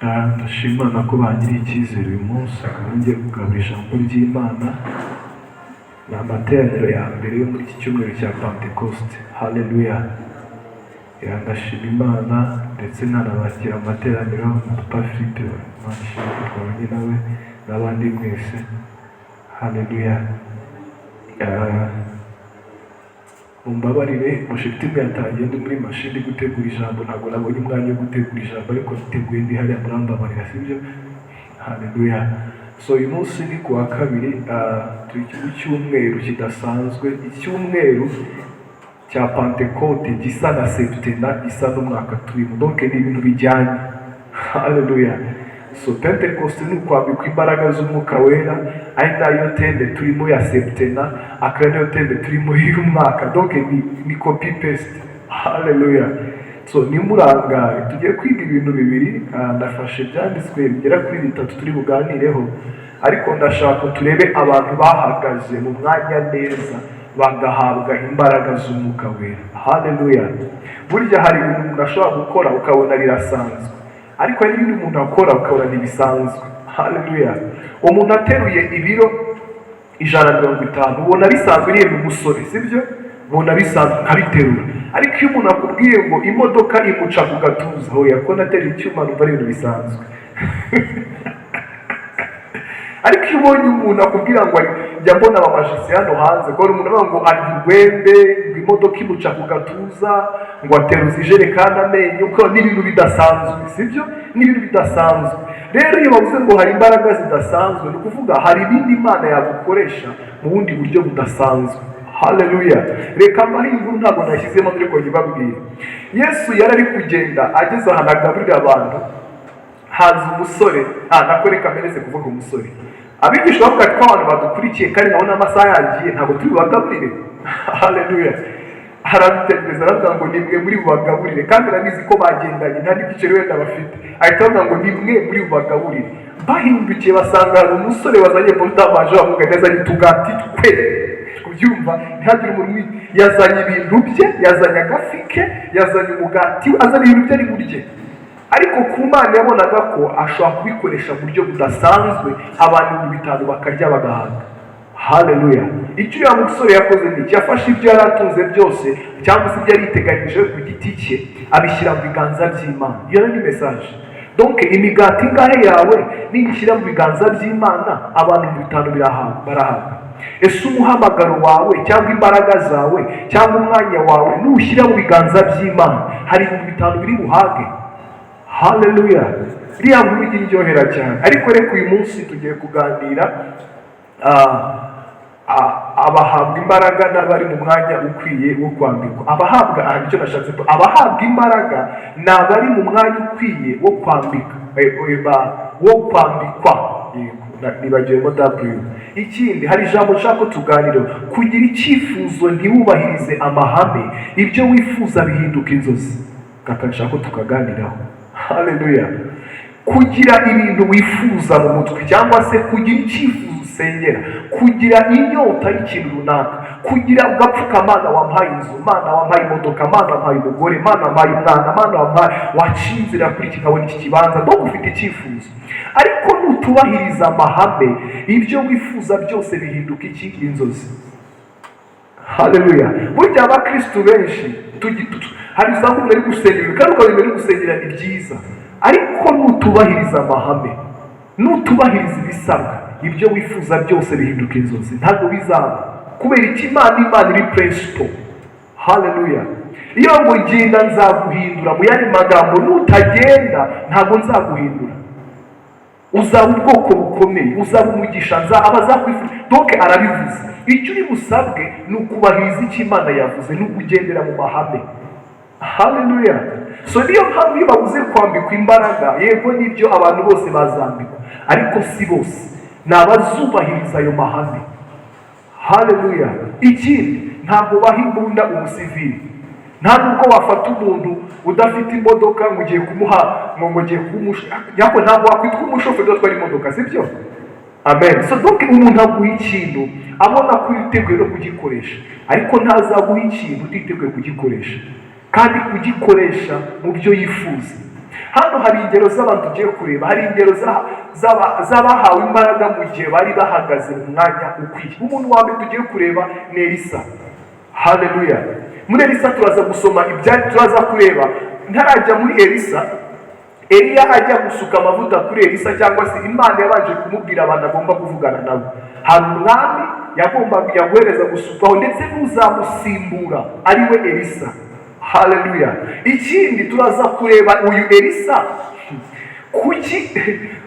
Ndashimana ko bangiriye icyizere uyu munsi akaba ngiye kugabura ijambo ry'Imana. Ni amateraniro ya mbere yo muri iki cyumweru cya Pentecoste. Haleluya. Ndashima Imana ndetse ntanabakira amateraniro na Papa Philippe, Imana ishimwe ko twabanye nawe n'abandi mwese. Haleluya. Mumbabarire mushifite imwe yatangiye ndi muri mashini gutegura ijambo, ntabwo nabonye umwanya wo gutegura ijambo, ariko niteguye ndi hariya murambabarira, sibyo? Haleluya. So uyu munsi ni kuwa kabiri, turi ku cyumweru kidasanzwe, icyumweru cya Pentecote gisa na Septena, gisa n'umwaka turimo, donc ni ibintu bijyanye. Haleluya. So Pentecoste ni ukwambikwa imbaraga z'umwuka wera, ari nayo tende turimo ya Septena, akaba nayo tende turimo y'umwaka, donc ni copy paste. Haleluya. So nimurangare tugiye kwiga ibintu bibiri, nafashe byanditswe bigera kuri bitatu turi buganireho, ariko ndashaka turebe abantu bahagaze mu mwanya neza bagahabwa imbaraga z'umwuka wera. Haleluya. Burya hari ibintu umuntu ashobora gukora ukabona birasanzwe, ariko hari n'ibindi umuntu akora ukabona ntibisanzwe. Haleluya. Umuntu ateruye ibiro 150 ubona bisanzwe, niyo umusore, sibyo? Ubona bisanzwe nkabiterura, ariko iyo umuntu akubwiye ngo imodoka imuca ku gatuza, hoya ko nateruye icyuma numva ari ibintu bisanzwe. Ariko iyo ubonye umuntu akubwira ngo njya mbona abamajisi hano hanze, ko umuntu avuga ngo ari urwembe, ngo imodoka imuca ku gatuza, ngo ateruza ijerekani amenyo, ko n'ibintu bidasanzwe, sibyo? N'ibintu bidasanzwe. Rero iyo bavuze ngo hari imbaraga zidasanzwe, ni ukuvuga hari ibindi Imana yagukoresha mu bundi buryo budasanzwe. Haleluya. Reka mbahe inkuru ntabwo nashyizemo ariko nyibabwire. Yesu yari ari kugenda ageze ahantu agaburira abantu, haza umusore, nakoreka ameneze kuvuga umusore. Abigisha bavuga ko abantu badukurikiye kandi nabona amasaha yagiye, ntabwo turi bubagaburire. Haleluya. Harabitegereza aravuga ngo nimwe muri bubagaburire, kandi arabizi ko bagendanye nta n'igiceri wenda bafite, ahita avuga ngo nimwe muri bubagaburire. Bahindukiye basanga hari umusore wazanye porutabaje, bavuga neza ni tugati twe, kubyumva ntihagire umuntu yazanye ibintu bye, yazanye agafi ke, yazanye umugati, azanye ibintu bye ari burye. Ariko ku Mana yabonaga ko ashobora kubikoresha mu buryo budasanzwe, abantu 500 bakarya bagahaga. Haleluya. Icyo uyu musore yakoze ni iki? Yafashe ibyo yari atunze byose, cyangwa se ibyo yari yiteganyije ku giti cye, abishyira mu biganza by'Imana. Iyo ni message. Donc imigati ngahe yawe nigishyira mu biganza by'Imana, abantu 500 barahaga. Ese umuhamagaro wawe cyangwa imbaraga zawe cyangwa umwanya wawe nushyira mu biganza by'Imana, hari 500 biri buhage. Haleluya. Iriya nkuru igira iryohera cyane. Ariko reka uyu munsi tugiye kuganira abahabwa imbaraga n'abari mu mwanya ukwiye wo kwambikwa. Abahabwa icyo nashatse ko abahabwa imbaraga n'abari mu mwanya ukwiye wo kwambika, wo kwambikwa. Nibagiyemo W. Ikindi, hari ijambo nshaka tuganira, kugira icyifuzo ntiwubahirize amahame, ibyo wifuza bihinduka inzozi. Kaka nshaka tukaganiraho. Haleluya. Kugira ibintu wifuza mu mutwe, cyangwa se kugira icyifuzo usengera, kugira inyota y'ikintu runaka, kugira ugapfuka, Mana wampaye inzu, Mana wampaye imodoka, Mana wampaye umugore, Mana wampaye umwana, Mana wampaye waciye inzira kuri iki kabona iki kibanza, no ufite icyifuzo. Ariko nutubahiriza amahame, ibyo wifuza byose bihinduka iki? Inzozi. Haleluya. Burya abakristo benshi hari usanga umuntu ari gusengera kandi ukabona ari gusengera ni byiza, ariko nutubahiriza amahame, nutubahiriza ibisabwa, ibyo wifuza byose bihinduka inzozi. Ntabwo bizaba. Kubera iki? Imana iri principle. Haleluya. Iyo ngo genda nzaguhindura, mu yandi magambo nutagenda ntabwo nzaguhindura. Uzaba ubwoko bukomeye, uzaba umugisha, abazakwifuza. Donc arabivuze. Icyo uri busabwe ni ukubahiriza icyo Imana yavuze, ni ukugendera mu mahame. Haleluya. So niyo mpamvu iyo bavuze kwambikwa imbaraga, yego nibyo abantu bose bazambikwa, ariko si bose ni abazubahiriza ayo mahame. Haleluya. Ikindi, ntabwo baha imbunda umusivili. Nta nubwo wafata umuntu udafite imodoka ngo ugiye kumuha, ngo ugiye yako ntabwo wakwitwa umushoferi utwara imodoka, sibyo? Amen. So donc umuntu aguha ikintu abona ko yiteguye no kugikoresha, ariko ntazaguha ikintu utiteguye kugikoresha, kandi kugikoresha mu byo yifuza. Hano hari ingero z'abantu tugiye kureba, hari ingero z'abahawe imbaraga mu gihe bari bahagaze mu mwanya ukwiye. Umuntu wa mbere tugiye kureba ni Elisa. Haleluya. Muri Elisa turaza gusoma turaza kureba, ntarajya muri Elisa, Eliya ajya gusuka amavuta kuri Elisa, cyangwa se Imana yabanje kumubwira abantu agomba kuvugana nabo. Hari umwami yagombaga guhereza gusukwaho, ndetse n'uzamusimbura ari we Elisa. Haleluya. Ikindi turaza kureba uyu Elisa, kuki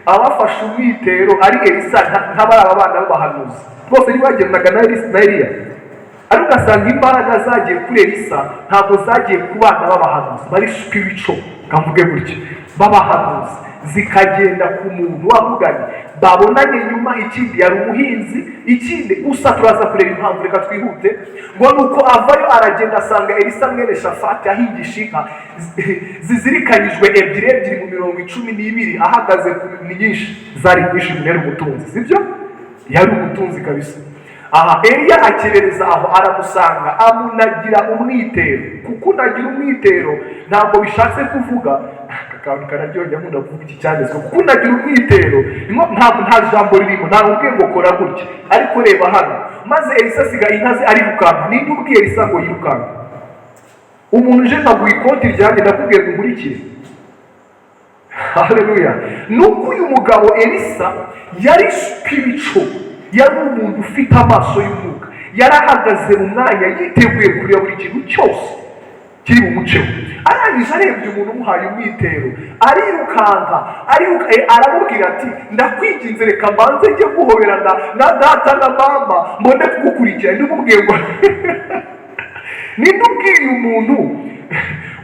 abafashe umwitero ari Elisa nk'abari aba bana b'abahanuzi bose ntibagendaga na Eliya, ariko ugasanga imbaraga zagiye kuri Elisa ntabwo zagiye ku bana b'abahanuzi bari spiritual, kamvuge gutya, b'abahanuzi, zikagenda ku muntu wavuganye babonanye nyuma. Ikindi yari umuhinzi. Ikindi gusa turaza kureba impamvu, reka twihute, ngo nuko avayo aragenda asanga Elisa mwene Shafati ahingisha inka zizirikanyijwe ebyiri mu 12 ahagaze ku nyinshi zari nyinshi. Yari umutunzi, sibyo? Yari umutunzi kabisa. Aha Eliya akerereza aho aramusanga, amunagira umwitero. Kuko unagira umwitero ntabwo bishatse kuvuga akantu kararyohera nkunda kuvuga iki cyanditswe. Kuko unagira umwitero nta jambo ririmo, nta ubwenge ukora gutya. Ariko reba hano, maze Elisa asigaye inkazi arirukanka. Ninde ubwiye Elisa ngo yirukanka? Umuntu uje nkaguha ikoti ryanjye ndakubwiye ngo nkurikire. Haleluya. Nuko uyu mugabo Elisa yari spiritual, yari umuntu ufite amaso y'umwuka, yarahagaze mu mwanya yiteguye kureba buri kintu cyose kiri mu muceho. Arangije arebye umuntu umuhaye umwitero, arirukanka aramubwira ati, ndakwinginze reka mbanze njye guhoberana na data na mama mbone kugukurikira. Ndimubwiye ngo ninde ubwiye umuntu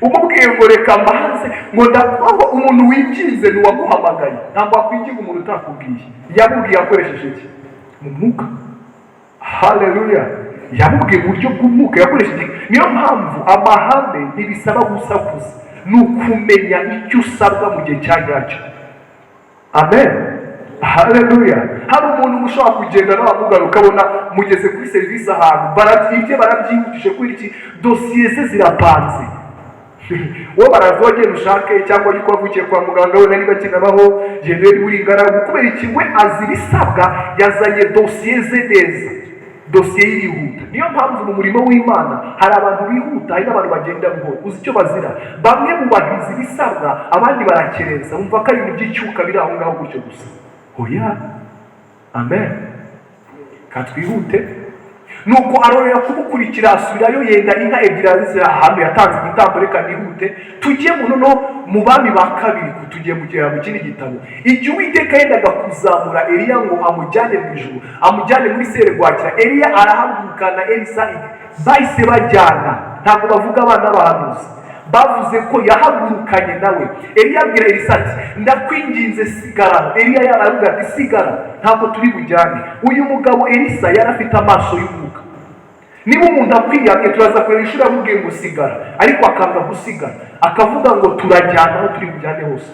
umubwiye ngo reka mbanze ngo ndakwaho umuntu winginze n'uwaguhamagaye? Ntabwo wakwinginga umuntu utakubwiye. Yamubwiye akoresheje iki? Mu mwuka. Haleluya. Yamubwiye uburyo bw'umwuka yakoresheje. Niyo mpamvu amahame ntibisaba gusakuza, ni ukumenya icyo usabwa mu gihe cya nyacyo. Amen. Haleluya. Hari umuntu ushobora kugenda n'abamugana ukabona mugeze kuri serivisi ahantu ibyo barabyihutije kuri iki, dosiye ze zirapanze. Wowe baraza wagenda ushake, cyangwa yuko wavukiye kwa muganga we niba kinabaho genda uri ingaragu, kubera iki? We azi ibisabwa, yazanye dosiye ze neza, dosiye yihuta. Niyo mpamvu mu murimo w'Imana hari abantu bihuta, hari n'abantu bagenda buhoro. Uzi icyo bazira? Bamwe mu bahizi ibisabwa, abandi barakereza, bumva ko ari ibintu by'icyuka biri aho ngaho gutyo gusa. Oya. Amen. Katwihute. Nuko arorera kumukurikira, asubirayo yenda inka ebyiri ziri ahantu yatanze igitambo. Reka nihute tugiye mu Bami ba kabiri, tugiye mugera mu kindi gitabo. Igihe Uwiteka yendaga kuzamura Eliya ngo amujyane mu ijuru, amujyane muri serwakira, Eliya arahagurukana Elisa, bahise bajyana. Ntabwo bavuga abana b'abahanuzi, bavuze ko yahagurukanye nawe. Eliya abwira Elisa ati, ndakwinginze sigara. Eliya yaravuga ati, sigara, ntabwo turi bujyane. Uyu mugabo Elisa yari afite amaso y'umwuka. Niba umuntu akwiyamye, turaza kureba inshuro yamubwiye ngo sigara, ariko akanga gusigara, akavuga ngo turajyana aho turi bujyane hose.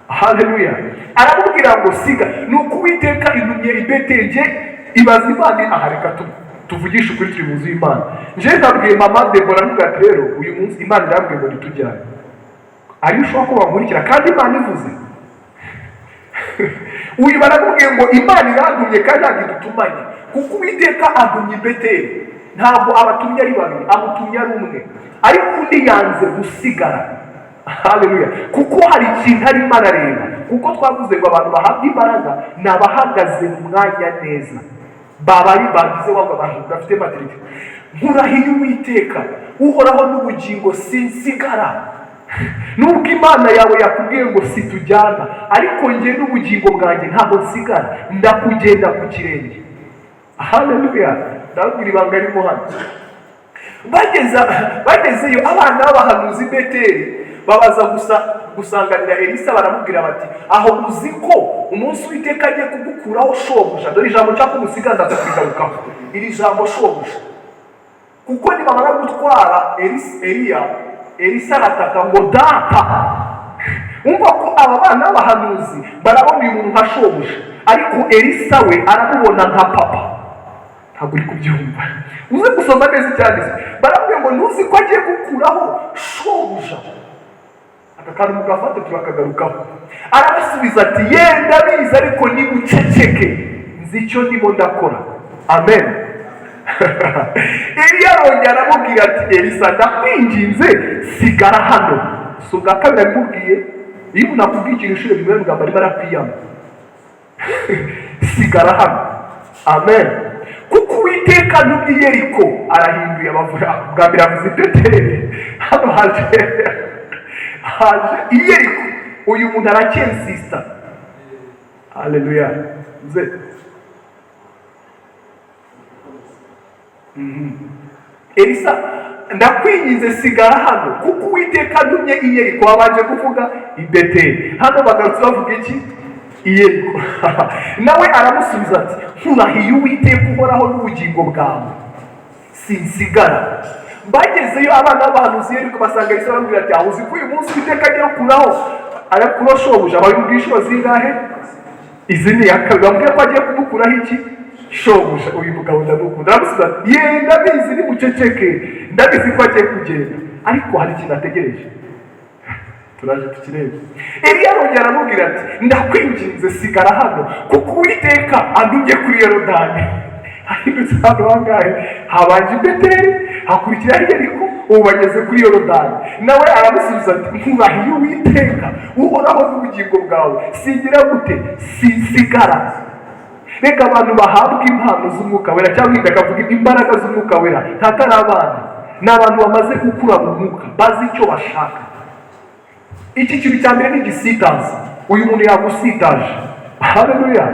Haleluya. Aramubwira ngo siga. Nuko Uwiteka intumye i Beteli, ibaza Imana. Aha reka tuvugishe ukuri, turi mu nzu y'Imana. Nje ndabwiye mama Debora ntuga ati, rero uyu munsi Imana irambwiye ngo nitujyane. Ari ushobora ko bankurikira kandi Imana ivuze. Uyu baramubwiye ngo Imana irantumye kandi ntabwo idutumanye, kuko Uwiteka antumye i Beteli. Ntabwo abatumye ari babiri, amutumye ari umwe, ariko undi yanze gusigara. Haleluya. Kuko hari ikintu arimo arareba. Kuko twavuze ngo abantu bahabwa imbaraga ni abahagaze mu mwanya neza, babari bagize wabwo abantu bafite matiriti. Nkurahiye Uwiteka uhoraho n'ubugingo, sinsigara. Nubwo Imana yawe yakubwiye ngo situjyana, ariko njye n'ubugingo bwanjye ntabwo nsigara, ndakugenda ku kirenge. Haleluya. Ndabwira ibanga rimo hano. Bagezeyo abana b'abahanuzi i Beteli babaza gusanganira Elisa, baramubwira bati, aho uzi ko umunsi Uwiteka agiye kugukuraho shobuja? Dore ijambo nshaka umusiga ndaza kwigarukaho, iri jambo shobuja. Kuko nibamara gutwara Eliya, Elisa arataka ngo data. Umva ko aba bana b'abahanuzi barabona uyu muntu nka shobuja, ariko Elisa we aramubona nka papa. Ntabwo uri kubyumva. Uze gusoma neza cyane. Barabwira ngo ntuzi ko agiye gukuraho shobuja. akantu mugafate turakagarukaho. Arabasubiza ati yenda biza ariko nimuceceke nzi icyo ndimo ndakora. Amen. Eliya arongera aramubwira ati Elisa ndakwinginze sigara hano. So bwa kabiri aramubwiye iyo unakubwiye ikintu inshuro rimwe mugamba arimo arakwiyama. Sigara hano. Amen. Kuko Uwiteka nubwo Yeriko arahinduye abavuga bwa mbere avuze Beteli. Hano haje Yeriko. Uyu muntu aracyensista. Haleluya. Elisa ndakwinginze sigara hano kuko Uwiteka ntumye i Yeriko. Wabanje kuvuga i Beteli, hano bagarutse bavuga iki? I Yeriko. Nawe aramusubiza ati nkurahiye Uwiteka uhoraho n'ubugingo bwawe sinsigara. Bagezeyo abana b'abahanuzi Yeriko basanga Elisa bamubwira ati aho uzi ko uyu munsi Uwiteka agiye kuraho arakura shobuja. Abamubwira inshuro zingahe? Izi ni iya kabiri. Bamubwira ko agiye kumukuraho iki? Shobuja. Uyu mugabo ndamukunda. Aramusubiza ati ye ndabizi nimuceceke ndabizi ko agiye kugenda ariko hari ikintu ategereje. Turaje tukirebe. Eliya arongera aramubwira ati ndakwinginze sigara hano kuko Uwiteka andumye kuri Yorodani. Ahindutse hano hangahe habanje Beteli hakurikira Yeriko ubu bageze kuri Yorodani. Nawe aramusubiza ati nkurahiye Uwiteka uhoraho n'ubugingo bwawe singira gute sinsigara. Reka abantu bahabwa impano z'umwuka wera cyangwa ndakavuga imbaraga z'umwuka wera ntakari abana, ni abantu bamaze gukura mu mwuka bazi icyo bashaka. Iki kintu cya mbere ni igisitaza. Uyu muntu yagusitaje. Haleluya.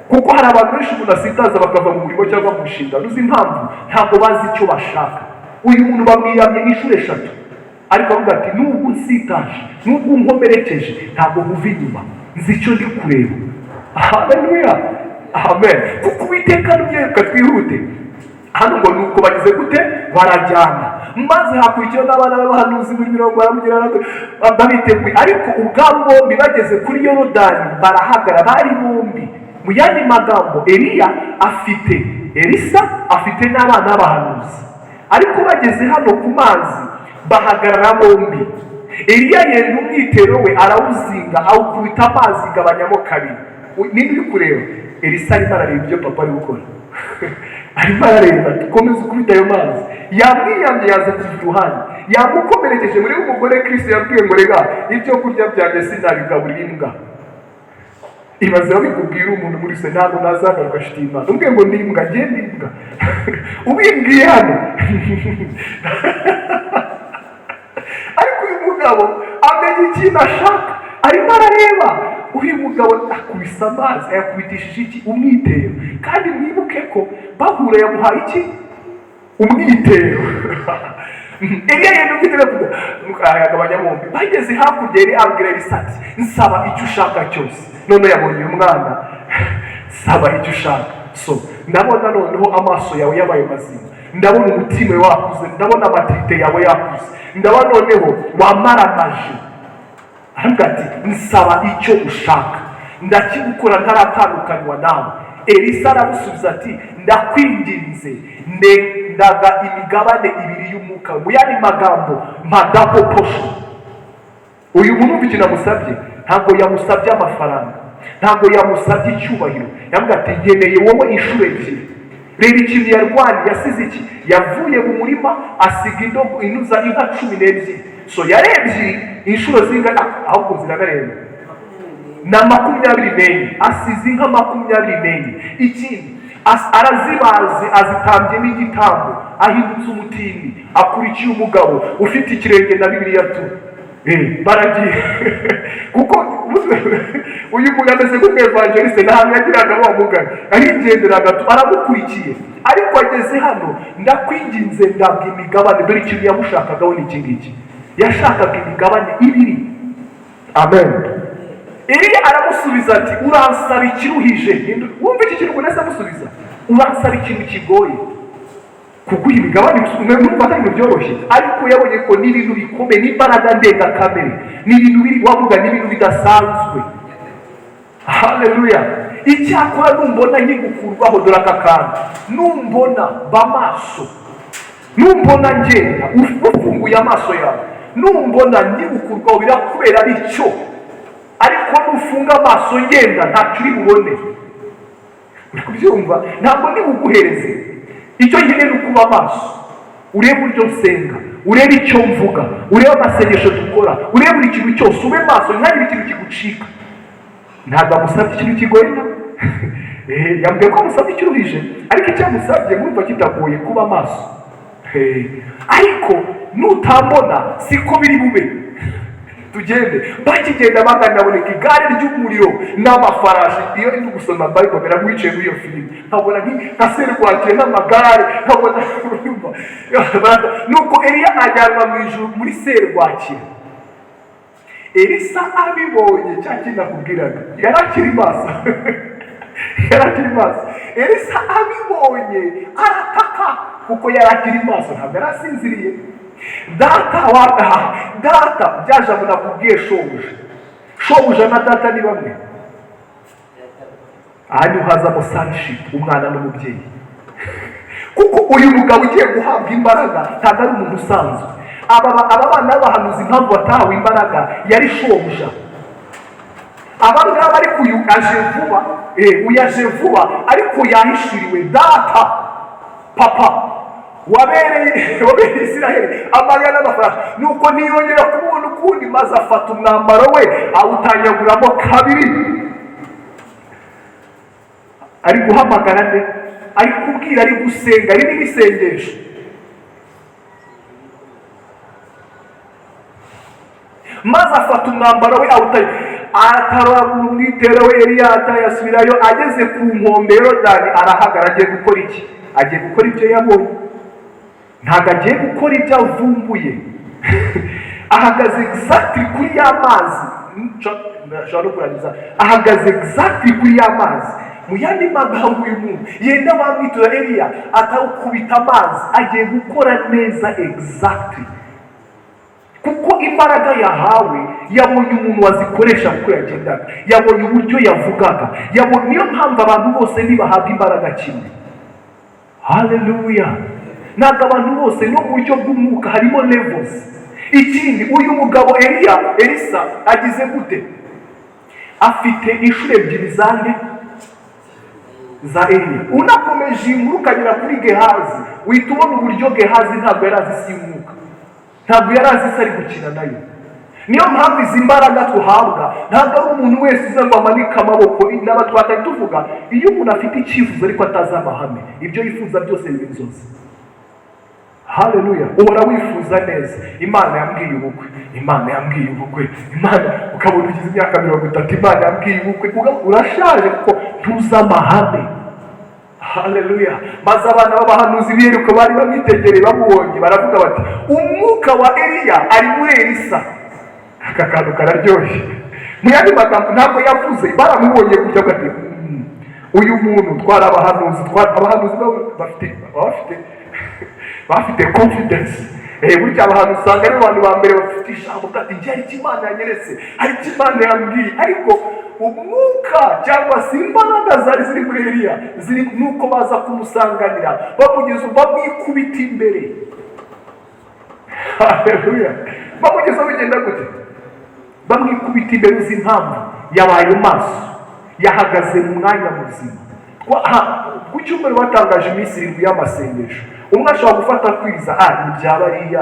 Kuko hari abantu benshi umuntu asitaza bakava mu murimo cyangwa mu nshinga. Uzi impamvu? Ntabwo bazi icyo bashaka. Uyu muntu bamwiyamye inshuro eshatu ariko avuga ati nubwo unsitaje nubwo unkomerekeje ntabwo muva inyuma nzi icyo ndi kureba. Haleluya. Amen. Kuko Uwiteka n'ubyeka twihute. Hano ngo nuko bagize gute barajyana maze hakurikira n'abana b'abahanuzi muri 40 babiteguye ariko ubwabo bombi bageze kuri Yorodani barahagara bari bombi. Mu yandi magambo Eliya afite Elisa afite n'abana b'abahanuzi ariko bageze hano ku mazi bahagarara bombi. Eliya yenda umwitero we arawuzinga awukubita amazi igabanyamo kabiri. Niba uri kureba Elisa arimo arareba ibyo papa ari gukora. Arimo arareba komeza ukubita ayo mazi. Yamwiyamye yaza ku ruhande yamukomerekeje muri umugore Kristo yabwiye ngo rega ibyo kurya byanjye sinabigaburira imbwa. Ibaze babikubwira umuntu muri se ntabwo nazagaruka shitima ubwiye ngo ndi imbwa ngende imbwa. Ubimbwiye hano. Ariko uyu mugabo amenye ikintu ashaka arimo arareba. Uyu mugabo akubisa amazi ayakubitishije iki? Umwitero. Kandi mwibuke ko bahura yamuhaye iki? Umwitero. Eliya yenda umwitero ayagabanya bombi. Bageze hakurya yari abwira Elisa ati nsaba icyo ushaka cyose. None yabonye umwana saba icyo ushaka. So ndabona noneho amaso yawe yabaye mazima, ndabona umutima wakuze, ndabona amatite yawe yakuze, ndabona noneho wamaramaje. Aravuga ati nsaba icyo ushaka ndakigukora ntaratandukanywa nawe. Elisa aramusubiza ati ndakwinginze ndaga imigabane ibiri y'umwuka. Mu yandi magambo mpadapo posho. Uyu muntu ikintu amusabye ntabwo yamusabye amafaranga, ntabwo yamusabye icyubahiro. Yavuga ati ngeneye wowe inshuro ebyiri. Reba ikintu yarwaniye yasize iki? Yavuye mu murima asiga indogo inuza inka 12. So yarebye inshuro zingana ahubwo ziranarenga na 24 asize inka 24. Ikindi arazibazi azitambye n'igitambo ahindutse umutini akurikiye umugabo ufite ikirenge na Bibiliya tu. Baragiye kuko uyu mugabo ameze nk'evangeliste ntabwo yagiraga bamugana arigenderaga aramukurikiye. Ariko ageze hano ndakwinginze ndabwa imigabane. Dore ikintu yamushakagaho ni iki ngiki, yashakaga imigabane ibiri. Amen. Eliya aramusubiza ati uransaba ikiruhije. Wumva iki kintu neza amusubiza uransaba ikintu kigoye kuko imigabane numva atari ibintu byoroshye. Ariko yabonye ko ni ibintu bikomeye n'imbaraga ndengakamere, ni ibintu biri wavuga ni ibintu bidasanzwe. Haleluya. Icyakora numbona nkigukurwaho dore aka kantu, numbona bamaso, numbona ngenda ufunguye amaso yawe, numbona nyibukurwaho birakubera bityo, ariko nufunga amaso ngenda ntacyo uri bubone. uri kubyumva? ntabwo nibuguhereze. icyo nkeneye ni ukuba amaso, urebe uburyo nsenga, urebe icyo mvuga, urebe amasengesho dukora, urebe buri kintu cyose, ube maso ntihagire ikintu kigucika. ntabwo amusabye ikintu kigoye na yambwiye ko amusabye ikiruhije, ariko icyo amusabye mwumva kitagoye kuba maso. ariko nutambona siko biri bube. tugende bakigenda bagana boneka igare ry'umuriro n'amafarashi. iyo ndi gusoma Bible biramwicaye muri iyo filime, nkabona nka serwakire n'amagare, nkabona nuko Eliya ajyanwa mu ijuru muri serwakire. Elisa abibonye cya kintu nakubwiraga, yari akiri maso yari akiri maso. Elisa abibonye arataka kuko yari akiri maso, ntabwo yari asinziriye. data byaje ngo nakubwiye shobuja na data ni bamwe. aha niho hazamo sonship, umwana n'umubyeyi. kuko uyu mugabo ugiye guhabwa imbaraga ntabwo ari umuntu usanzwe. aba bana b'abahanuzi impamvu batahawe imbaraga yari shobuja. aba ngaba ariko uyu aje vuba ariko yahishuriwe data, papa wabereye Isiraheli amanya n'amafarashi. nuko ntiyongera kubona ukundi, maze afata umwambaro we awutanyaguramo kabiri. ari guhamagara nde? ari kubwira, ari gusenga, ari n'isengesho. maze afata umwambaro we ataragura umwitero we. Eliya yasubirayo, ageze ku nkombe ya Yorodani arahagarara. agiye gukora iki? agiye gukora ibyo yabonye, ntabwo agiye gukora ibyo avumbuye. ahagaze exactly kuri ya mazi. nshobora kurangiza. ahagaze exactly kuri ya mazi. mu yandi magambo uyu muntu yenda bamwitura Eliya atawukubita amazi, agiye gukora neza exactly, kuko imbaraga yahawe yabonye umuntu wazikoresha kuko yagendaga, yabonye uburyo yavugaga, niyo mpamvu abantu bose ntibahabwa imbaraga kimwe. Haleluya! ntabwo abantu bose no mu buryo bw'umwuka harimo levels. ikindi, uyu mugabo Elisa agize gute? afite inshuro ebyiri za Eliya. unakomeje inkuru ukagera kuri Gehazi, uhita ubona uburyo Gehazi ntabwo yari azi isi y'umwuka, ntabwo yari azi isi ari gukina nayo. niyo mpamvu izi mbaraga tuhabwa ntabwo ari umuntu wese uza ngo amanike amaboko. naba twatari tuvuga, iyo umuntu afite icyifuzo ariko atazi amahame, ibyo yifuza byose biba inzozi. Haleluya! uhora wifuza neza. Imana yambwiye ubukwe, Imana yambwiye ubukwe, Imana ukabona ugize imyaka 30, Imana yambwiye ubukwe. urashaje kuko ntuzi amahame. Haleluya! maze abana b'abahanuzi biheruka bari bamwitegereye, bamubonye baravuga bati umwuka wa Eliya ari muri Elisa. aka kantu kararyoshye. mu yandi magambo ntabwo yavuze, baramubonye gutya bati uyu muntu abahanuzi bafite confidence. burya abahanuzi usanga ari abantu ba mbere bafite ijambo, kandi njye hari icyo Imana yanyeretse, hari icyo Imana yambwiye. ariko umwuka cyangwa se imbaraga zari ziri muri Eliya nuko baza kumusanganira, bamwikubita imbere. Haleluya! bamugeza bigenda gute? bamwikubita imbere. uzi impamvu? yabaye maso, yahagaze mu mwanya muzima. ku cyumweru batangaje iminsi 7 y'amasengesho. umwe ashobora gufata kwiza ntibyabariya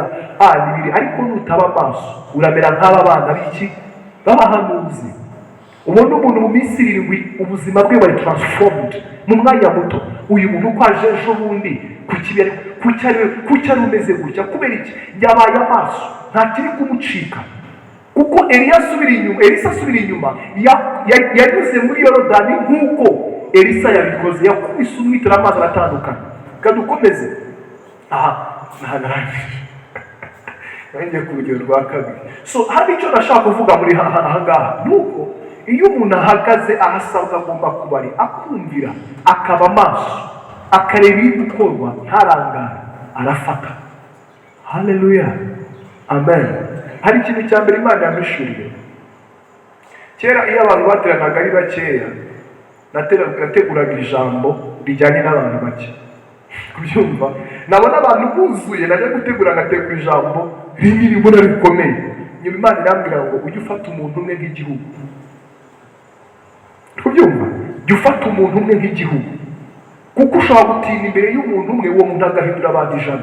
nibiri, ariko nutaba maso uramera nk'aba bana b'iki b'abahanuzi. ubona umuntu mu minsi 7 ubuzima bwe bari transformed mu mwanya muto. uyu muntu uko aje ejo bundi kuki ari umeze gutya? kubera iki? yabaye amaso, nta kiri kumucika. kuko Elisa asubira inyuma, yanyuze muri Yorodani nk'uko Elisa yabikoze. yakubise umwitero, amazi aratandukana. kadukomeze nanjye ku rugero rwa kabiri. hari icyo nashaka kuvuga muri aha ngaha, nuko iyo umuntu ahagaze ahasabwa agomba kuba ari akumvira, akaba maso, akareba ibiri gukorwa, ntarangara, arafata. Haleluya! amen. hari ikintu cya mbere Imana yamishuriye. kera iyo abantu bateranaga ari bakeya, nateguraga ijambo rijyanye n'abantu bake. kubyumva. Nabona abantu buzuye, najya gutegura agategura ijambo rinini mbona rikomeye, nyuma Imana irambwira ngo ujye ufata umuntu umwe nk'igihugu. Kubyumva, jya ufata umuntu umwe nk'igihugu, kuko ushobora gutinda imbere y'umuntu umwe, uwo muntu agahindura abantu 100.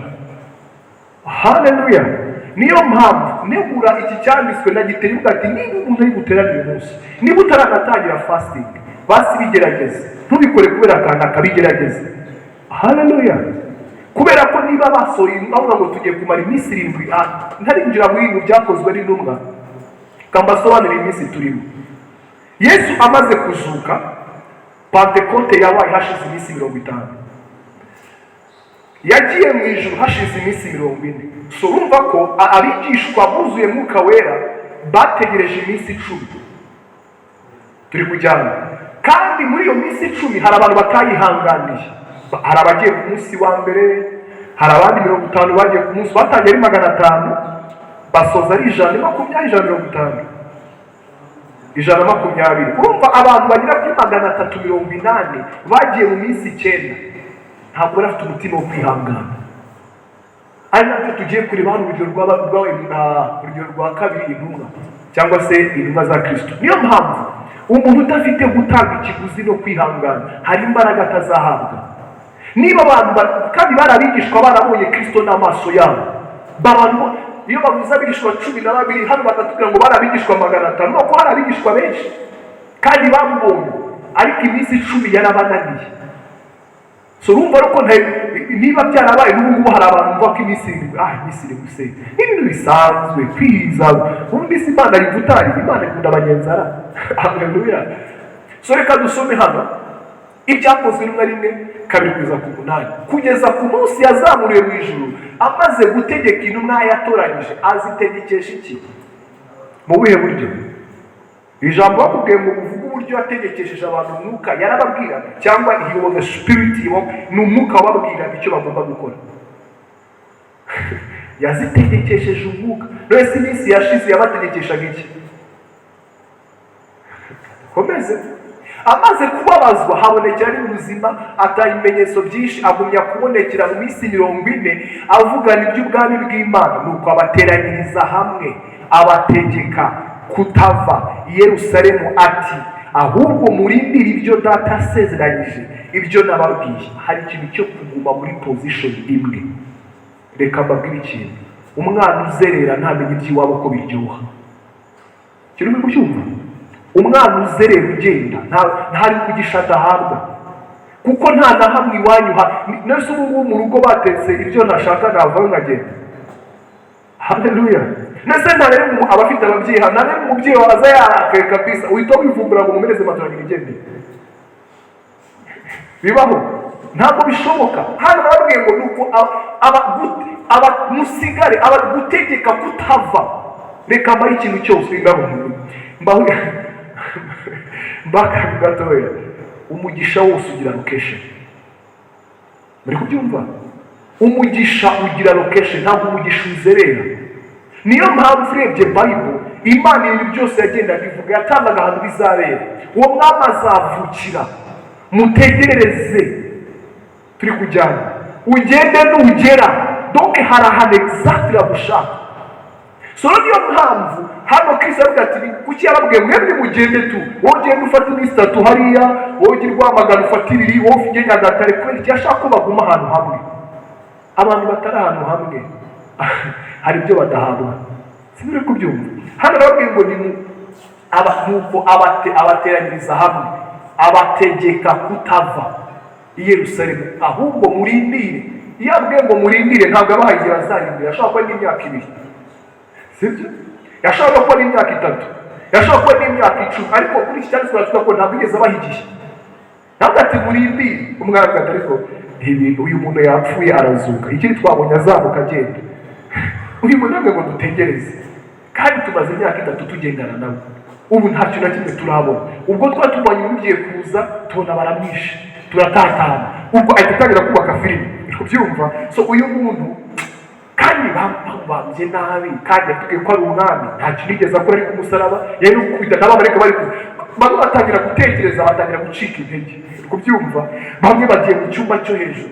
Haleluya! Niyo mpamvu negura iki cyanditswe nagiteye ubwo ati niba umuntu ari guterana uyu munsi, niba utaranatangira fasting, basi bigerageze, ntubikore kubera akantu akabigerageze. Haleluya! Kubera ko niba basohoye bavuga ngo tugiye kumara iminsi 7, ntarinjira muri ibi byakozwe n'intumwa, kambasobanurira iminsi turimo. Yesu amaze kuzuka, Pentekote yabaye hashize iminsi 50. Yagiye mu ijuru hashize iminsi 40. So urumva ko abigishwa buzuye Mwuka Wera bategereje iminsi 10 turi kujyana. Kandi muri iyo minsi 10 hari abantu batayihanganiye. Hari abagiye ku munsi wa mbere, hari abandi 50 bagiye ku munsi, batangiye ari 500, basoza ari 120. Urumva abantu bagera kuri 380 bagiye mu minsi 9. Ntabwo bafite umutima wo kwihangana. Ari natwe tugiye kureba hano urugero rwa kabiri, intumwa cyangwa se intumwa za Kristo. Niyo mpamvu umuntu udafite gutanga ikiguzi no kwihangana hari imbaraga atazahabwa. Niba abantu kandi barabigishwa barabonye Kristo n'amaso yabo, iyo bavuze abigishwa 12 hano bagatubwira ngo barabigishwa 500, nuko hari abigishwa benshi kandi bamubonye, ariko iminsi 10 yarabananiye. So urumva ko niba byarabaye n'ubu hari abantu bumva ko iminsi 7 gusa n'ibintu bisanzwe kwiza, ubundi si Imana yivutari, Imana ikunda abanyenzara. Haleluya! So reka dusome hano ibyakozwe n'umwe 1-8 kugeza ku munsi yazamuriwe mu ijuru, amaze gutegeka intumwa yatoranyije. Azitegekesha iki? Mu buhe buryo? Ijambo bakubwiye ngo uvuge uburyo yategekesheje abantu umwuka, yarababwiraga cyangwa he was a spirit, ni umwuka wababwiraga icyo bagomba gukora. Yazitegekesheje umwuka. None iminsi yashize yabategekeshaga iki? Komeze. Amaze kubabazwa habonekera ari ubuzima, ataye ibimenyetso byinshi, agumya kubonekera mu minsi 40 avugana iby'ubwami bw'Imana. Nuko abateranyiriza hamwe abategeka kutava i Yerusalemu ati, ahubwo murindire ibyo Data asezeranyije, ibyo nababwiye. Hari ikintu cyo kuguma muri position imwe. Reka mbabwire ikintu, umwana uzerera ntamenye iby'iwabo ko biryoha. Kirimo kubyumva? Umwana uzerera ugenda ntari kugisha adahabwa, kuko nta na hamwe iwanyu nese ubu mu rugo batetse ibyo ntashaka navayo nkagenda. Haleluya! Nese ntarebe abafite ababyeyi, ntarebe umubyeyi waza yarakaye kabisa uhita wivumbura ngo mumereze matoranya igende. Bibaho? Ntabwo bishoboka. Hano barabwiye ngo nuko musigare gutegeka kutava. Reka mbaye ikintu cyose mbaho gatoya, umugisha wose ugira location. Muri kubyumva? Umugisha ugira location, ntabwo umugisha uzerera. Niyo mpamvu urebye Bible, Imana ibintu byose yagendaga ivuga, yatangaga ahantu bizabera. Uwo mwami azavukira, mutegerereze. Turi kujyana, ugende nugera, donc hari ahantu exactly agushaka. So niyo mpamvu hano Kristo avuga ati, kuki yababwiye mwebwe mugende tu, wowe ugende ufata iminsi 3 hariya, wowe ugira Rwamagana ufata 2, wowe ufite Nyagatare, kubera iki ashaka ko baguma ahantu hamwe. Abantu batari ahantu hamwe hari ibyo badahabwa. Sinuri kubyumva? Hano barabwiye ngo ni nuko abateranyiriza hamwe abategeka kutava i Yerusalemu, ahubwo murindire. Iyo abwiye ngo murindire ntabwo abahaye igihe bazarindira. Ashobora kuba n'imyaka 2, sibyo? Yashobora kuba n'imyaka 3, yashobora kuba n'imyaka 10, ariko kuri iki cyanditswe turavuga ko ntabwo igeze abahigisha. Ntabwo ati murindire. Umwana avuga ariko ibintu uyu muntu yapfuye arazuka, ikindi twabonye azamuka agenda. Uyu muntu ntabwo ngo dutegereze, kandi tumaze imyaka 3 tugendana nawe, ubu nta kintu na kimwe turabona. Ubwo twatubonye mugiye kuza tubona baramwishe, turatatana, ubwo ahita atangira kubaka filime. Kubyumva? So uyu muntu kandi bambye nabi, kandi yatubwiye ko ari umwami, nta kintu yigeze akora ari ku musaraba, yari ukubita n'abamarayika bari bamwe batangira gutekereza, batangira gucika intege. Kubyumva? Bamwe bagiye mu cyumba cyo hejuru,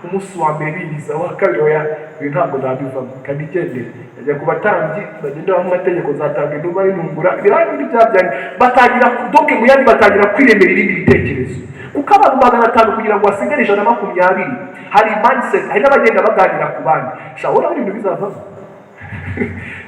umunsi wa mbere bigiza wa kabiri oya ibi ntabwo nabivamo kandi igendere ajya ku batambyi bagenda baha amategeko zatanga inuma y'intungura birangira ibyabyanye batangira doke mu yandi batangira kwiremera ibindi bitekerezo kuko abantu 500 kugira ngo basigare 120 hari mindset hari n'abagenda baganira ku bandi shawora ibintu bizavamo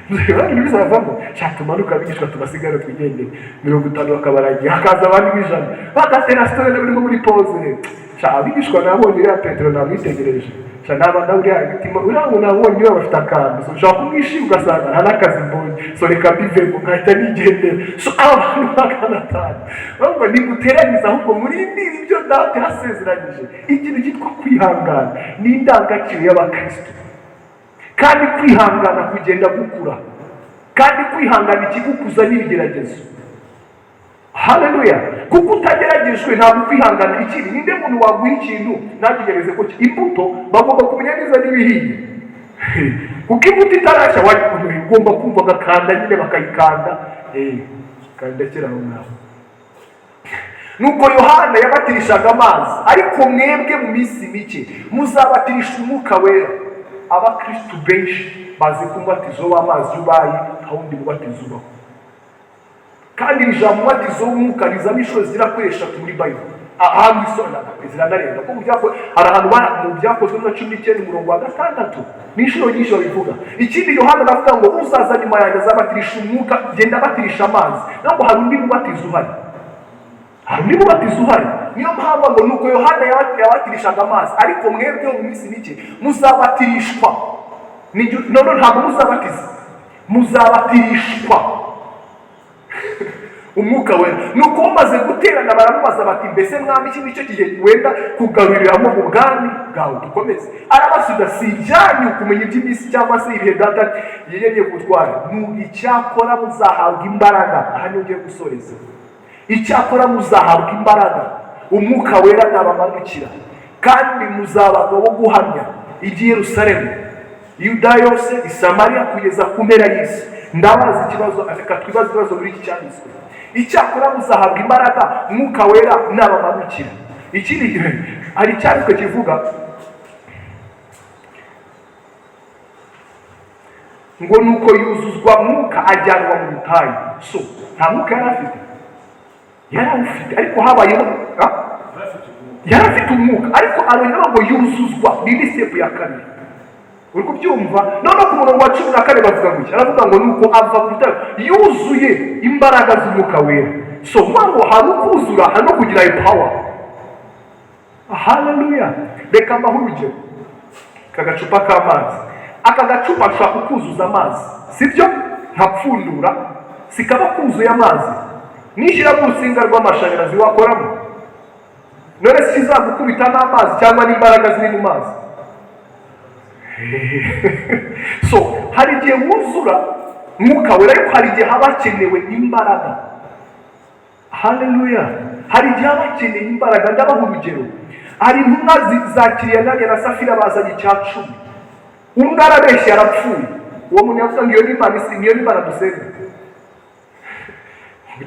ibintu bizavamo tumanuka bigishwa tubasigara twigendere 50 bakabaragiye hakaza abandi bijana bagatera story n'ibintu muri pause abigishwa nabonye ya Petero namwitegereje naba ndawuri imitima uraho nabonye bafite akantu so ushaka kumwishima ugasanga nta n'akazi mbonye so reka bivemo nkahita nigendera so abantu 500 bamwe niguteraniza ahubwo muri ibyo data yasezeranyije ikintu cyitwa kwihangana ni indangagaciro y'abakristo kandi kwihangana kugenda gukura kandi kwihangana ikigukuza n'ibigeragezo. Haleluya. Kuko utageragejwe ntabwo kwihangana ikindi ninde muntu waguha ikintu nakigereze ko imbuto bagomba kumenya neza n'ibihiye. Kuko imbuto itarashya ugomba kumva gakanda nyine bakayikanda kanda kiraho naho. Nuko Yohana yabatirishaga amazi ariko mwebwe mu minsi mike muzabatirisha umwuka wera. Abakristo benshi bazi kumubatizo w'amazi ubaye hawundi mubatizo ubaho. Kandi ijambo mubatizo w'umwuka rizamo inshuro zirakoresha muri Bible. Ahantu isona ziranarenga ko hari ahantu mu byakozwe na 19:6 n'inshuro nyinshi babivuga. Ikindi Yohana aravuga ngo uzaza nyuma yanjye azabatirisha umwuka genda abatirisha amazi. Ntabwo hari undi mubatizo uhari. Niyo mpamvu ngo nuko Yohana yabatirishaga amazi ariko mwebwe mu minsi mike muzabatirishwa. None ntabwo muzabatirishwa umwuka wera. Nuko bamaze guterana baramubaza bati mbese mwami iki nicyo gihe wenda kugaruriramo ubwami bwawe dukomeze. Arabasubiza si ibyanyu kumenya iby'imisi cyangwa se ibihe data yiyemye gutwara. Icyakora muzahabwa imbaraga. Aha niyo ugiye gusoreza. Icyakora muzahabwa imbaraga umwuka wera nabamanukira kandi muzabagabo bo guhamya iby'i Yerusalemu, Yudaya yose, Samariya kugeza ku mpera y'isi. Ndabaza ikibazo afika twibaza ibibazo muri iki cyanditswe. Icyakora muzahabwa imbaraga umwuka wera nabamanukira. Ikindi gihe ari cyanditswe kivuga ngo nuko yuzuzwa mwuka ajyanwa mu butayu. So nta mwuka yarafite ariko habayeho yarafite umwuka ariko arongera ngo yuzuzwa. Ni step ya kabiri. Uri kubyumva? None ku murongo wa 14 bavuga ngo aravuga ngo nuko ava kutayo yuzuye imbaraga z'umwuka wera. So ngo hari ukuzura hano kugira power. Haleluya. Reka mbahuruje kagacupa k'amazi. Aka gacupa ashaka kuzuza amazi, sibyo? Ntapfundura sikaba kuzuye amazi. Nishira mu rusinga rw'amashanyarazi wakoramo. None sizagukubita n'amazi cyangwa n'imbaraga ziri mu mazi. So hari igihe wuzura mwuka wera ariko hari igihe haba hakenewe imbaraga. Haleluya. Hari igihe haba hakenewe imbaraga. Ndabaha urugero. Hari intumwa zakiriye nanjye na Safira bazanye icya 10. Umwe arabeshya arapfuye. Uwo muntu yavuga ngo iyo ni Imana dusenga.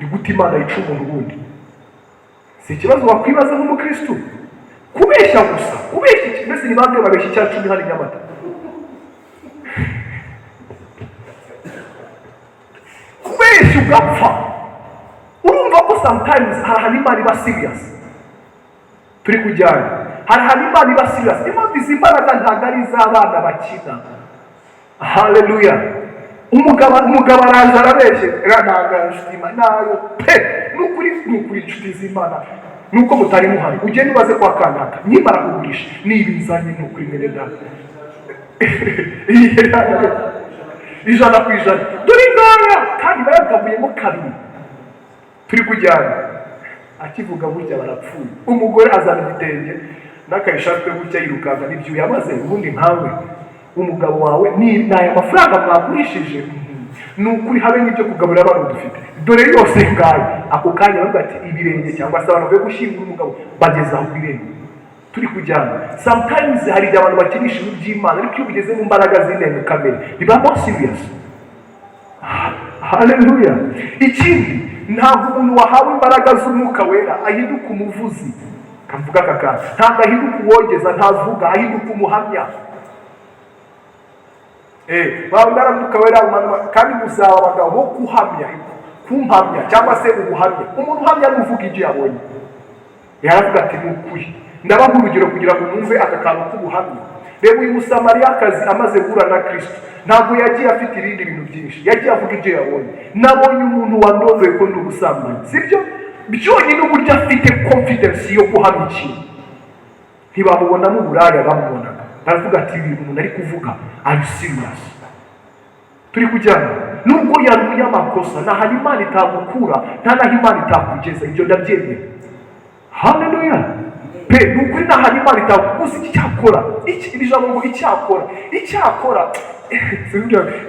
Ni gute Imana yica umuntu ubundi? Si ikibazo wakwibaza nk'umukristo. Kubeshya gusa. Kubeshya mbese ni bande babeshya icya 10 hano Nyamata. Kubeshya ugapfa. Urumva ko sometimes hari Imana iba serious. Turi kujyana. Hari Imana iba serious. Impamvu izi mbaraga ntabwo ari iz'abana bakina. Haleluya. Umugabo araje arabeshye ranaganshitima nayo pe nukuri inshuti z'Imana nuko mutari muhari ugende ubaze kwa kanaka nyimara kugurisha nibizanye nukuri mene data 100% dore ngaya kandi baragabuyemo kabiri. Turi kujyana akivuga burya barapfuye. Umugore azana igitenge n'akayishaka gutya yirukanga n'ibyo yamaze ubundi nkawe umugabo wawe ni naya mafaranga mwagurishije nukuri habe n'ibyo kugaburira abantu dufite dore yose ngaye ako kanya bavuga ati ibirenge cyangwa se abantu byo gushyingura umugabo bageza aho birenge. Turi kujyana sometimes hari abantu bakinisha iby'Imana ariko iyo bigeze mu mbaraga z'inene kamere biba more serious. Haleluya. Ikindi ntabwo umuntu wahawe imbaraga z'umwuka wera ahinduka umuvuzi kamvuga kaka ntabwo ahinduka uwogeza, ntavuga, ahinduka umuhamya. Baramuka wera kandi muzaba abagabo bo kuhamya, kumpamya cyangwa se ubuhamya. Umuntu uhamya n'uvuga ibyo yabonye, yaravuga ati ni ukuri. Ndabaha urugero kugira ngo mwumve aka kantu k'ubuhamya. Reba uyu Musamariyakazi amaze guhura na Kristo, ntabwo yagiye afite ibindi bintu byinshi, yagiye avuga ibyo yabonye. Nabonye umuntu wandondoye ko ndi ubusambanyi, sibyo? Byonyine uburyo afite confidence yo guhamya ikintu. Ntibamubonamo uburaya, bamubonaga baravuga ati ibintu umuntu ari kuvuga ari serious. Turi kujyana nubwo yari umunyamakosa, nta hantu Imana itagukura, nta naho Imana itakugeza, ibyo ndabyemera. Haleluya. Nukuri nta hantu Imana itagukuza. Icyakora iri jambo ngo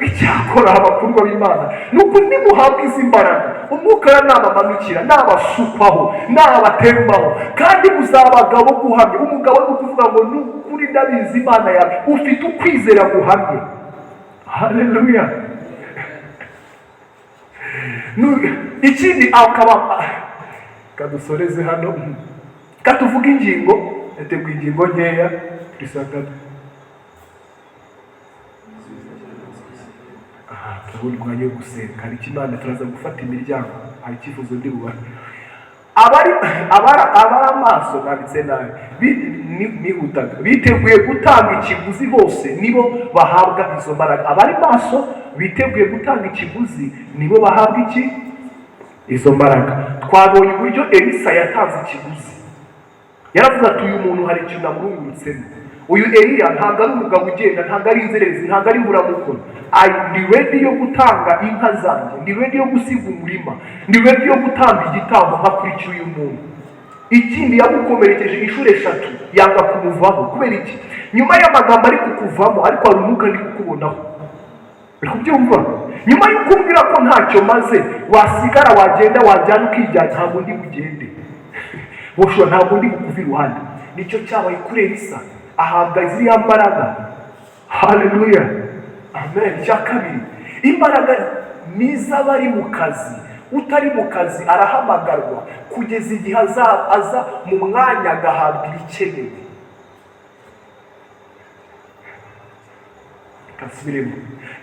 icyakora abakurwa b'Imana nuko nimuhabwa izi mbaraga, umwuka nabamanukira, nabasukwaho, nabatembaho, kandi muzaba abagabo guhamya. Umugabo ni ukuvuga ngo nukuri ndabizi Imana yawe, ufite ukwizera guhamye. Haleluya. Ikindi akaba kadusoreze hano, katuvuga ingingo, yateguye ingingo nkeya trisakata. Turabona umwanya wo gusenga, hari Imana turaza gufata imiryango, hari icyifuzo ndi bubahe. Abari amaso nabitse nabi nihutaga, biteguye gutanga ikiguzi bose nibo bahabwa izo mbaraga. Abari maso biteguye gutanga ikiguzi nibo bahabwa iki? Izo mbaraga. Twabonye uburyo Elisa yatanze ikiguzi. Yaravuga ati uyu muntu hari ikintu namurungurutsemo. Uyu Eliya ntabwo ari umugabo ugenda, ntabwo ari inzererezi, ntabwo ari imburamukoro. Ndi ready yo gutanga inka zanjye, ndi ready yo gusiga umurima, ndi ready yo gutanga igitambo nkakurikira uyu muntu. Ikindi yamukomerekeje inshuro 3 yanga kumuvaho. Kubera iki? Nyuma y'amagambo ari kukuvamo, ariko hari umwuka ndi kukubonaho. Uri kubyumva? Nyuma y'uko umbwira ko ntacyo maze, wasigara wagenda wajyana ukijyana, ntabwo ndi bugende. Bosho ntabwo ndi kukuva iruhande. Nicyo cyabaye kuri Elisa, ahabwa ziriya mbaraga. Haleluya. Amen. Cya kabiri, imbaraga niza bari mu kazi. Utari mu kazi arahamagarwa kugeza igihe aza mu mwanya agahabwa ibikenewe. Kasubiremo.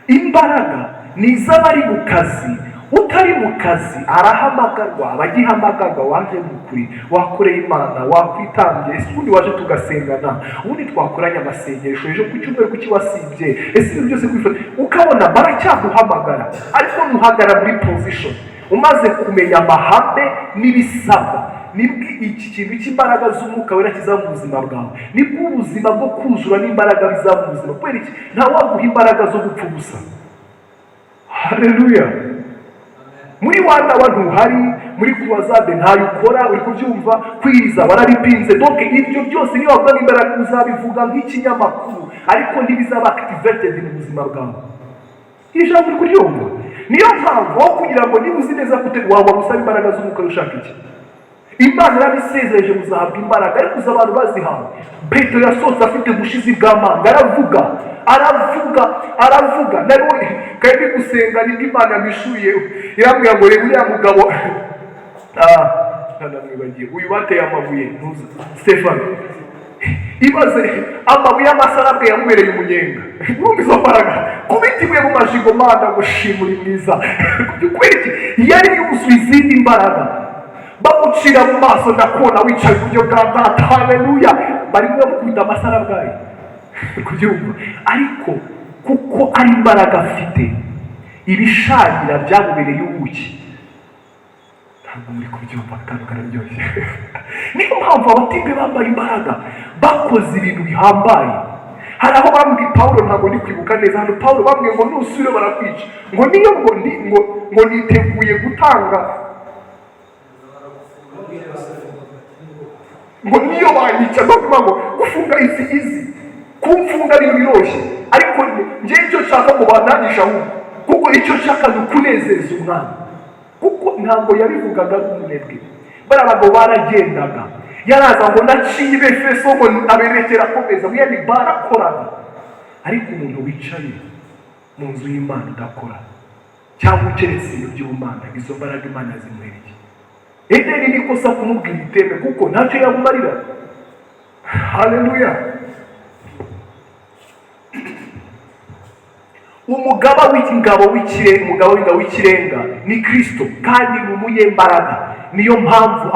Imbaraga niza bari mu kazi. Utari mu kazi arahamagarwa, abagihamagarwa, waje mukuri, wakoreye Imana, wakwitangiye. Ese ubundi waje tugasengana, ubundi twakoranye amasengesho, ejo ku cyumweru kuki wasibye, ese ibyo byose kwifata ukabona baracyaguhamagara, ariko ntuhagara muri position umaze kumenya amahame n'ibisabwa. Nibwo iki kintu cy'imbaraga z'umwuka wera kiza mu buzima bwawe, nibwo ubuzima bwo kuzura n'imbaraga biza mu buzima. Kubera iki? Nta waguha imbaraga zo gupfa ubusa. Haleluya. Muri wanda abantu hari muri kuwazade ntayo ukora, uri kubyumva, kwiriza wararipinze. Donc ibyo byose niyo wavuga imbaraga uzabivuga nk'ikinyamakuru, ariko ntibizaba activated mu buzima bwawe. Ijambo uri kuryumva. Niyo mpamvu aho kugira ngo niba uzi neza ko waba usaba imbaraga z'umwuka ushaka iki, Imana yarabisezereje muzahabwa imbaraga, ariko uza abantu bazihawe. Petero yasohotse afite ubushizi bw'amanga, aravuga nawe kandi gusenga nibwo Imana yamishuye. Irambwira ngo reba uriya mugabo namwibagiye, uyu bateye amabuye ntuza Stefano, ibaze amabuye y'amasarabwe yamubereye umunyenga. Urumva izo mbaraga kubita ibuye mu majigo, Mana gushimura mwiza. Kubera iki? Yari yuzuye izindi imbaraga. Bamucira mu maso, ndakubona wicaye ku buryo bwa Data. Haleluya. Barimo bamukubita amasarabwayi, kubyumva. Ariko kuko ari imbaraga afite, ibishagira byamubereye ubuki. Ntabwo muri kubyumva kandi kararyoshye. Niyo mpamvu abatipe bambaye imbaraga bakoze ibintu bihambaye. Hari aho bambwiye Pawulo, ntabwo ndi kwibuka neza, hano Pawulo bambwiye ngo nusubire barakwica. Ngo niyo ngo niteguye gutanga, ngo niyo banyica, ngo gufunga izi kumfunga ibintu biroshye, ariko njye icyo nshaka ngo banangisha ahubwo, kuko icyo nshaka ni ukunezeza umwana. Kuko ntabwo yabivugaga n'umunebwe. Barabagabo baragendaga, yaraza ngo naciye Efeso ngo aberekera akomeza, mwene barakoraga. Ariko umuntu wicaye mu nzu y'Imana udakora, cyangwa ukeretse ibintu by'ubumana, izo mbaraga Imana zimwereye. Edeni ni kosa kumubwira iteme kuko ntacyo yamumarira. Haleluya. Umugaba w'ingabo w'ikirenga ni Kristo kandi ni umunyembaraga. Niyo mpamvu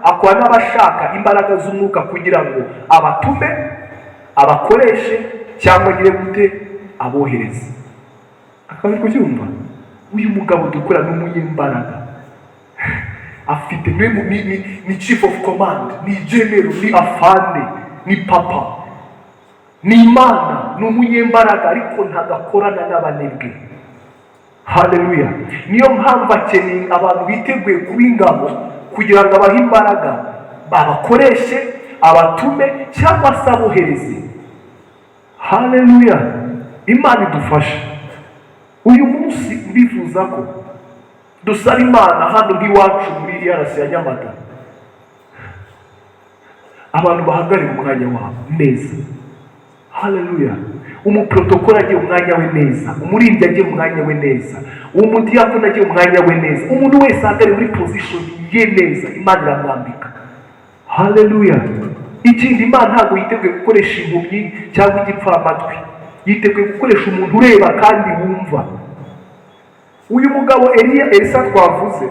akora n'abashaka imbaraga z'umwuka kugira ngo abatume, abakoreshe cyangwa agire gute abohereze. Akabiri kucyumva, uyu mugabo dukora ni umunyembaraga. Afite ni chief of command, ni general, ni afande, ni papa, ni Imana, ni umunyembaraga ariko ntagakorana n'abanebwe. Haleluya. Niyo mpamvu akeneye abantu biteguye kuba ingabo kugira ngo abahe imbaraga, babakoreshe, abatume cyangwa se abohereze. Haleluya. Imana idufashe. Uyu munsi mbifuza ko dusaba Imana hano nk'iwacu muri yarasi ya Nyamata, abantu bahagarira umwanya wabo neza. Haleluya. Umuprotokoli agiye umwanya we neza, umuririmbyi agiye umwanya we neza, umudiyakoni agiye umwanya we neza, umuntu wese ahagarare muri position ye neza. Imana iramwambika. Haleluya. Ikindi, Imana ntabwo yiteguye gukoresha impumyi cyangwa igipfamatwi, yiteguye gukoresha umuntu ureba kandi wumva. Uyu mugabo Elisa twavuze,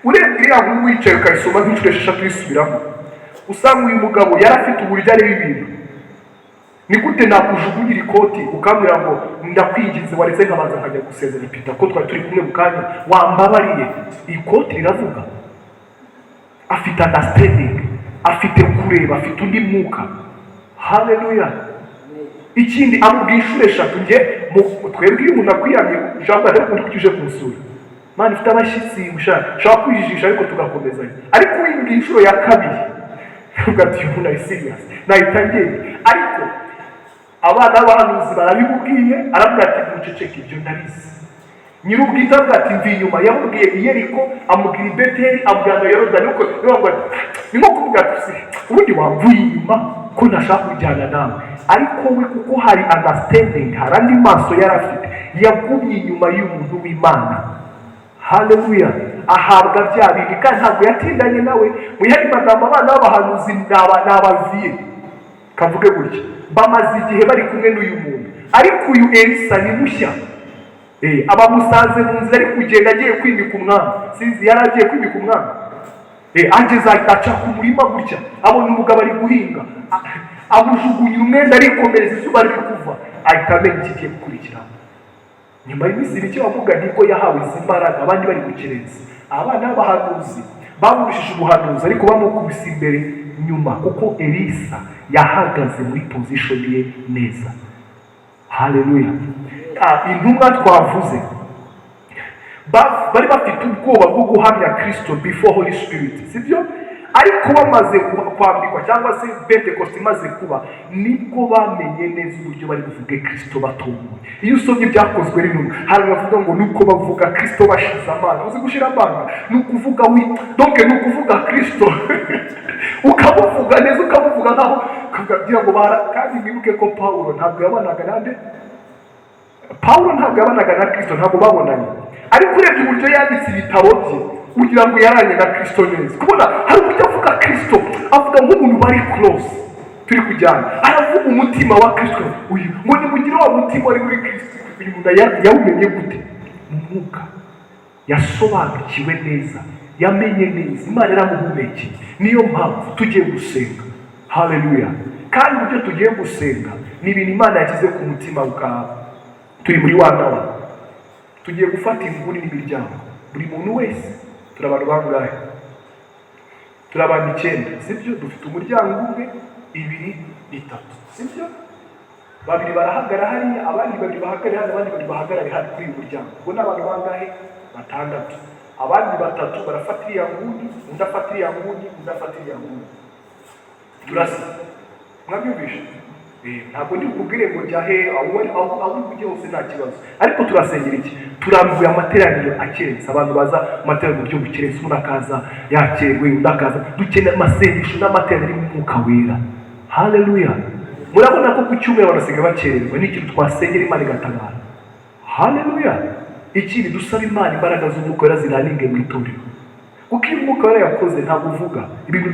urebye iriya nkuru wicaye ukayisoma nk'inshuro esheshatu uyisubiramo, usanga uyu mugabo yari afite uburyo areba ibintu. Ni gute nakujugunyira ikoti ukambwira ngo ndakwinginze waretse nkabanza nkajya gusezera Peter ko twari turi kumwe mu kanya, wambabariye? Ikoti riravuga. Afite understanding, afite kureba, afite undi mwuka. Haleluya. Ikindi, amubwiye inshuro eshatu, twebwe iyo umuntu akwiyamye ijambo ariko undi kutuje kumusura, Mana ifite abashyitsi ushaka kwijijisha ariko tugakomezanya. Ariko wimbwiye inshuro ya kabiri ugati umuntu ari serious, nayitangiye. Ariko abana b'abahanuzi barabimubwiye, aravuga ati muceceke ibyo ndabizi. Nyir'ubwite avuga ati mvi inyuma, yamubwiye i Yeriko, amubwira i Beteli, amubwira Yorodani. Ni nko kuvuga ati ubundi wamvuye inyuma ko ntashaka kujyana nawe. Ariko we kuko hari understanding, hari andi maso yari afite, yagumye inyuma y'umuntu w'Imana. Haleluya. Ahabwa bya bindi kandi ntabwo yatindanye nawe. Mu yandi magambo, abana b'abahanuzi n'abaviye kavuge gutya, bamaze igihe bari kumwe n'uyu muntu. Ariko uyu Elisa ni mushya. Abamusanze mu nzira ari kugenda agiye kwimika umwami. Sinzi yari agiye kwimika umwami. Ageze aca ku murima gutya, abona umugabo ari guhinga, amujugunya umwenda arikomereza, izuba riri kuva, ahita amenya iki giye gukurikiraho. Nyuma y'iminsi mike bavuga nibwo yahawe izi mbaraga, abandi bari gukerensa. Abana b'abahanuzi bamurushije ubuhanuzi ariko bamukubise imbere nyuma, kuko Elisa yahagaze muri position ye neza. Haleluya. Intumwa twavuze bari bafite ubwoba bwo guhamya Kristo before Holy Spirit, sibyo? Ariko bamaze kwambikwa cyangwa se Pentecost imaze kuba, nibwo bamenye neza uburyo bari buvuge Kristo batunguye. Iyo usomye ibyakozwe n'intumwa, hari bavuga ngo nuko bavuga Kristo bashize amanga. Uzi gushira amanga ni ukuvuga donc ni ukuvuga Kristo ukamuvuga neza, ukamuvuga nkaho kugira ngo kandi mwibuke ko Paulo ntabwo yabanaga nande. Paulo ntabwo yabanaga na Kristo, ntabwo babonanye. Ariko urebye uburyo yanditse ibitabo bye, ugira ngo yaranye na Kristo neza. Kubona hari uburyo avuga Kristo, avuga nk'umuntu bari close, turi kujyana. Aravuga umutima wa Kristo, uyu ngo nimugire wa mutima wari muri Kristo. Uyu muntu yawumenye gute? Umwuka. Yasobanukiwe neza, yamenye neza, Imana yaramuhumekeye. Niyo mpamvu tugiye gusenga. Haleluya. Kandi uburyo tugiye gusenga ni ibintu Imana yashyize ku mutima bwawe. Turi muri wanawa, tugiye gufata inguni n'imiryango. Buri muntu wese, turi abantu bangahe? Turi abantu 9, sibyo? Dufite umuryango umwe, 2, 3, sibyo? Babiri barahagara hariya, abandi babiri bahagarare hano, abandi babiri bahagarare hano kuri uyu muryango. Ubwo n'abantu bangahe? 6. Abandi 3 barafata iriya nguni, undi afata iriya nguni, undi afata iriya nguni. Turasa. Mwabyumvishe? Ntabwo ndi kubwire ngo jya he aho ujye hose nta kibazo. Ariko turasengera iki? Turambuye amateraniro akerensa, abantu baza amateraniro buryo bukerensa, umuntu akaza yakerwe, undi akaza. Dukeneye amasengesho n'amateraniro y'umwuka wera. Haleluya. Murabona ko ku cyumweru barasiga bakererwa, ni ikintu twasengera Imana igatabara. Haleluya. ikindi dusaba Imana imbaraga z'umwuka wera ziraninge mu itorero, kuko iyo umwuka wera yakoze ntabwo uvuga, ibintu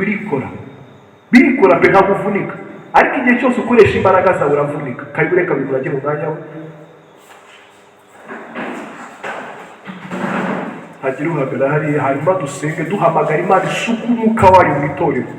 birikora pe, ntabwo uvunika. Ariko igihe cyose ukoresha imbaraga zawe uravunika. Karibu reka bimurage mu mwanya we, hagira uhagarara hariya, hanyuma dusenge duhamagara Imana isuku umwuka wayo mu itorero.